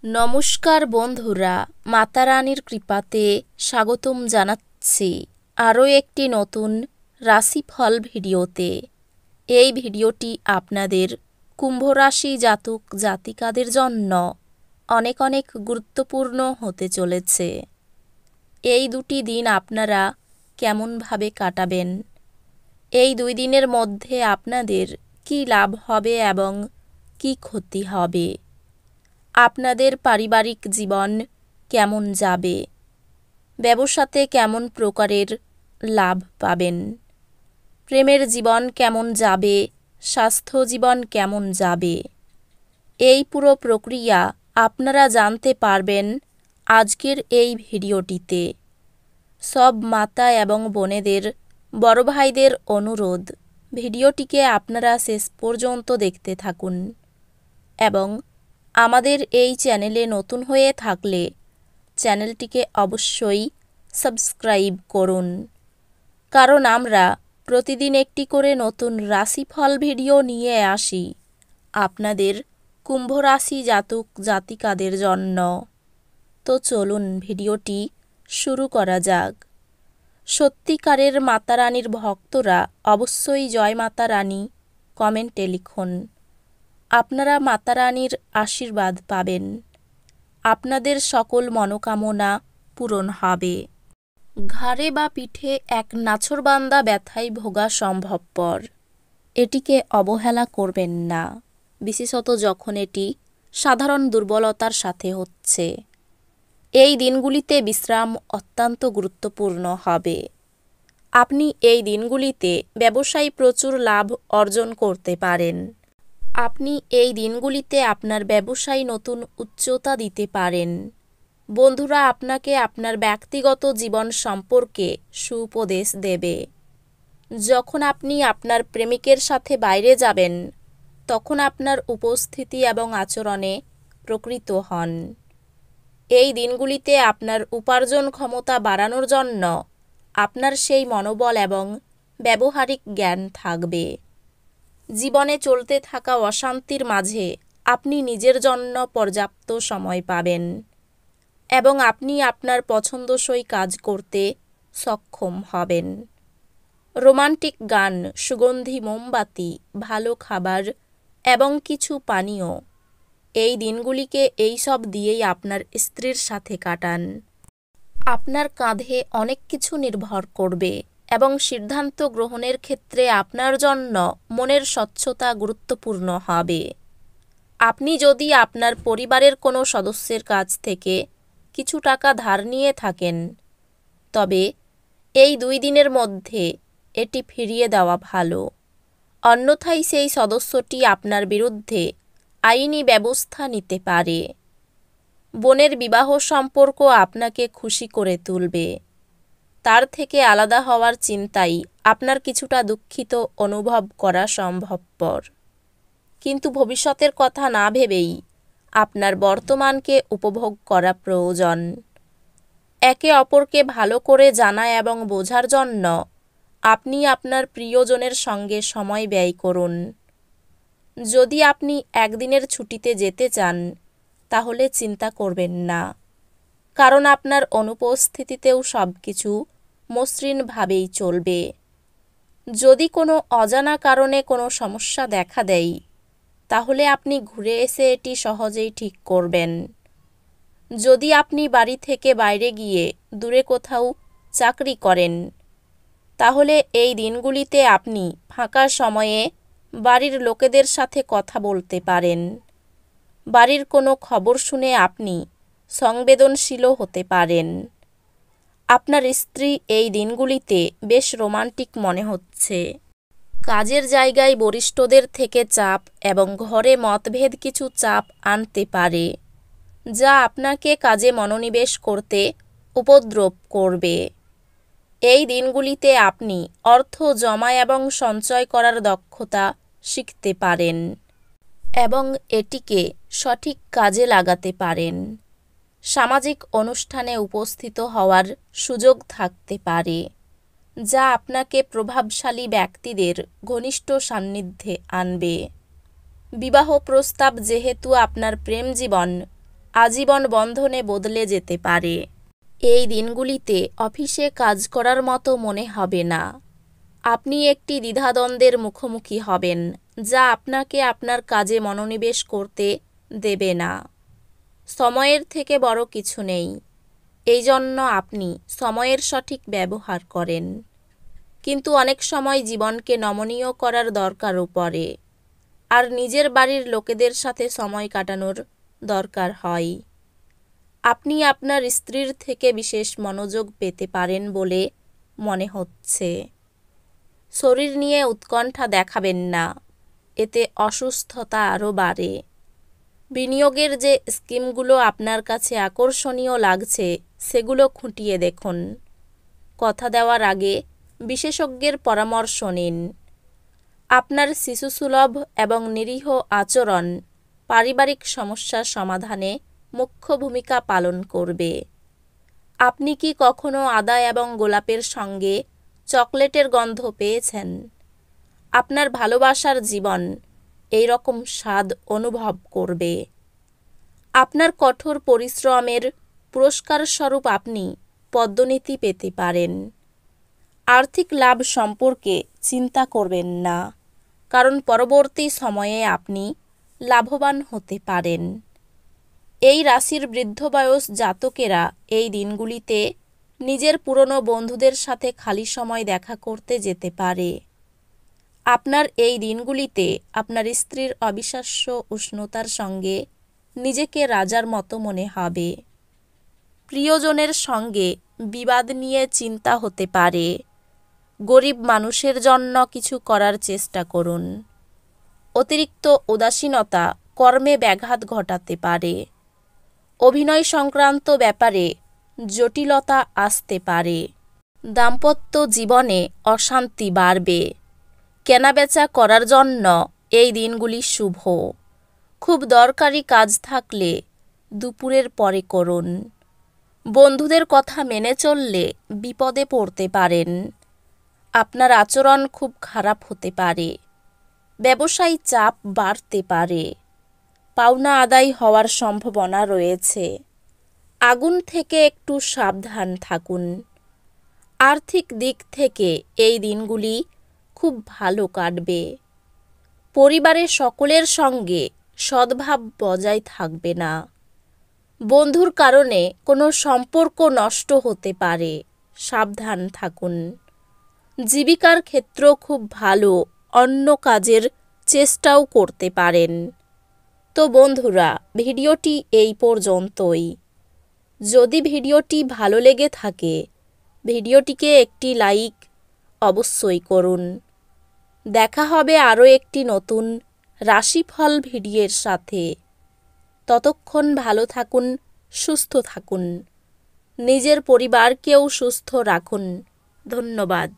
নমস্কার বন্ধুরা, মাতারানীর কৃপাতে স্বাগতম জানাচ্ছি আরও একটি নতুন রাশিফল ভিডিওতে। এই ভিডিওটি আপনাদের কুম্ভ রাশি জাতক জাতিকাদের জন্য অনেক অনেক গুরুত্বপূর্ণ হতে চলেছে। এই দুটি দিন আপনারা কেমনভাবে কাটাবেন, এই 2 দিনের মধ্যে আপনাদের কী লাভ হবে এবং কী ক্ষতি হবে, আপনাদের পারিবারিক জীবন কেমন যাবে, ব্যবসাতে কেমন প্রকারের লাভ পাবেন, প্রেমের জীবন কেমন যাবে, স্বাস্থ্য জীবন কেমন যাবে, এই পুরো প্রক্রিয়া আপনারা জানতে পারবেন আজকের এই ভিডিওটিতে। সব মাতা এবং বোনেদের, বড় ভাইদের অনুরোধ, ভিডিওটিকে আপনারা শেষ পর্যন্ত দেখতে থাকুন এবং আমাদের এই চ্যানেলে নতুন হয়ে থাকলে চ্যানেলটিকে অবশ্যই সাবস্ক্রাইব করুন, কারণ আমরা প্রতিদিন একটি করে নতুন রাশিফল ভিডিও নিয়ে আসি আপনাদের কুম্ভ রাশি জাতক জাতিকাদের জন্য। তো চলুন ভিডিওটি শুরু করা যাক। সত্যিকারের মাতারানীর ভক্তরা অবশ্যই জয় মাতা রানী কমেন্টে লিখুন। আপনারা মাতারানীর আশীর্বাদ পাবেন, আপনাদের সকল মনোকামনা পূরণ হবে। ঘাড়ে বা পিঠে এক নাছোড়বান্দা ব্যথায় ভোগা সম্ভবপর, এটিকে অবহেলা করবেন না, বিশেষত যখন এটি সাধারণ দুর্বলতার সাথে হচ্ছে। এই দিনগুলিতে বিশ্রাম অত্যন্ত গুরুত্বপূর্ণ হবে। আপনি এই দিনগুলিতে ব্যবসায় প্রচুর লাভ অর্জন করতে পারেন। আপনি এই দিনগুলিতে আপনার ব্যবসায় নতুন উচ্চতা দিতে পারেন। বন্ধুরা আপনাকে আপনার ব্যক্তিগত জীবন সম্পর্কে সুউপদেশ দেবে। যখন আপনি আপনার প্রেমিকের সাথে বাইরে যাবেন, তখন আপনার উপস্থিতি এবং আচরণে প্রকৃত হন। এই দিনগুলিতে আপনার উপার্জন ক্ষমতা বাড়ানোর জন্য আপনার সেই মনোবল এবং ব্যবহারিক জ্ঞান থাকবে। জীবনে চলতে থাকা অশান্তির মাঝে আপনি নিজের জন্য পর্যাপ্ত সময় পাবেন এবং আপনি আপনার পছন্দসই কাজ করতে সক্ষম হবেন। রোমান্টিক গান, সুগন্ধি মোমবাতি, ভালো খাবার এবং কিছু পানীয়, এই দিনগুলিকে এই সব দিয়েই আপনার স্ত্রীর সাথে কাটান। আপনার কাঁধে অনেক কিছু নির্ভর করবে এবং সিদ্ধান্ত গ্রহণের ক্ষেত্রে আপনার জন্য মনের স্বচ্ছতা গুরুত্বপূর্ণ হবে। আপনি যদি আপনার পরিবারের কোনো সদস্যের কাছ থেকে কিছু টাকা ধার নিয়ে থাকেন, তবে এই 2 দিনের মধ্যে এটি ফিরিয়ে দেওয়া ভালো, অন্যথায় সেই সদস্যটি আপনার বিরুদ্ধে আইনি ব্যবস্থা নিতে পারে। বোনের বিবাহ সম্পর্ক আপনাকে খুশি করে তুলবে। তার থেকে আলাদা হওয়ার চিন্তাই আপনার কিছুটা দুঃখিত অনুভব করা সম্ভবপর, কিন্তু ভবিষ্যতের কথা না ভেবেই আপনার বর্তমানকে উপভোগ করা প্রয়োজন। একে অপরকে ভালো করে জানা এবং বোঝার জন্য আপনি আপনার প্রিয়জনের সঙ্গে সময় ব্যয় করুন। যদি আপনি একদিনের ছুটিতে যেতে চান, তাহলে চিন্তা করবেন না, কারণ আপনার অনুপস্থিতিতেও সবকিছু মসৃণভাবেই চলবে। যদি কোনো অজানা কারণে কোনো সমস্যা দেখা দেয়, তাহলে আপনি ঘুরে এসে এটি সহজেই ঠিক করবেন। যদি আপনি বাড়ি থেকে বাইরে গিয়ে দূরে কোথাও চাকরি করেন, তাহলে এই দিনগুলিতে আপনি ফাঁকা সময়ে বাড়ির লোকেদের সাথে কথা বলতে পারেন। বাড়ির কোনো খবর শুনে আপনি সংবেদনশীলও হতে পারেন। আপনার স্ত্রী এই দিনগুলিতে বেশ রোমান্টিক মনে হচ্ছে। কাজের জায়গায় বরিষ্ঠদের থেকে চাপ এবং ঘরে মতভেদ কিছু চাপ আনতে পারে, যা আপনাকে কাজে মনোনিবেশ করতে উপদ্রব করবে। এই দিনগুলিতে আপনি অর্থ জমা এবং সঞ্চয় করার দক্ষতা শিখতে পারেন এবং এটিকে সঠিক কাজে লাগাতে পারেন। সামাজিক অনুষ্ঠানে উপস্থিত হওয়ার সুযোগ থাকতে পারে, যা আপনাকে প্রভাবশালী ব্যক্তিদের ঘনিষ্ঠ সান্নিধ্যে আনবে। বিবাহ প্রস্তাব যেহেতু আপনার প্রেম জীবন আজীবন বন্ধনে বদলে যেতে পারে। এই দিনগুলিতে অফিসে কাজ করার মতো মনে হবে না। আপনি একটি দ্বিধাদ্বন্দ্বের মুখোমুখি হবেন, যা আপনাকে আপনার কাজে মনোনিবেশ করতে দেবে না। সময়ের থেকে বড় কিছু নেই, এই জন্য আপনি সময়ের সঠিক ব্যবহার করেন। কিন্তু অনেক সময় জীবনকে নমনীয় করার দরকারও পড়ে, আর নিজের বাড়ির লোকেদের সাথে সময় কাটানোর দরকার হয়। আপনি আপনার স্ত্রীর থেকে বিশেষ মনোযোগ পেতে পারেন বলে মনে হচ্ছে। শরীর নিয়ে উৎকণ্ঠা দেখাবেন না, এতে অসুস্থতা আরও বাড়ে। বিনিয়োগের যে স্কিমগুলো আপনার কাছে আকর্ষণীয় লাগছে সেগুলো খুঁটিয়ে দেখুন। কথা দেওয়ার আগে বিশেষজ্ঞের পরামর্শ নিন। আপনার শিশুসুলভ এবং নিরীহ আচরণ পারিবারিক সমস্যার সমাধানে মুখ্য ভূমিকা পালন করবে। আপনি কি কখনো আদা এবং গোলাপের সঙ্গে চকলেটের গন্ধ পেয়েছেন? আপনার ভালোবাসার জীবন এই রকম স্বাদ অনুভব করবে। আপনার কঠোর পরিশ্রমের পুরস্কারস্বরূপ আপনি পদোন্নতি পেতে পারেন। আর্থিক লাভ সম্পর্কে চিন্তা করবেন না, কারণ পরবর্তী সময়ে আপনি লাভবান হতে পারেন। এই রাশির বৃদ্ধ বয়স জাতকেরা এই দিনগুলিতে নিজের পুরনো বন্ধুদের সাথে খালি সময় দেখা করতে যেতে পারে। আপনার এই দিনগুলিতে আপনার স্ত্রীর অবিশ্বাস্য উষ্ণতার সঙ্গে নিজেকে রাজার মতো মনে হবে। প্রিয়জনের সঙ্গে বিবাদ নিয়ে চিন্তা হতে পারে। গরিব মানুষের জন্য কিছু করার চেষ্টা করুন। অতিরিক্ত উদাসীনতা কর্মে ব্যাঘাত ঘটাতে পারে। অভিনয় সংক্রান্ত ব্যাপারে জটিলতা আসতে পারে। দাম্পত্য জীবনে অশান্তি বাড়বে। কেনাবেচা করার জন্য এই দিনগুলি শুভ। খুব দরকারি কাজ থাকলে দুপুরের পরে করুন। বন্ধুদের কথা মেনে চললে বিপদে পড়তে পারেন। আপনার আচরণ খুব খারাপ হতে পারে। ব্যবসায়ী চাপ বাড়তে পারে। পাওনা আদায় হওয়ার সম্ভাবনা রয়েছে। আগুন থেকে একটু সাবধান থাকুন। আর্থিক দিক থেকে এই দিনগুলি খুব ভালো কাটবে। পরিবারের সকলের সঙ্গে সদ্ভাব বজায় থাকবে না। বন্ধুর কারণে কোনো সম্পর্ক নষ্ট হতে পারে, সাবধান থাকুন। জীবিকার ক্ষেত্র খুব ভালো, অন্য কাজের চেষ্টাও করতে পারেন। তো বন্ধুরা, ভিডিওটি এই পর্যন্তই। যদি ভিডিওটি ভালো লেগে থাকে, ভিডিওটিকে একটি লাইক অবশ্যই করুন। দেখা হবে আরও একটি নতুন রাশিফল ভিডিওর সাথে। ততক্ষণ ভালো থাকুন, সুস্থ থাকুন। নিজের পরিবারকেও সুস্থ রাখুন। ধন্যবাদ।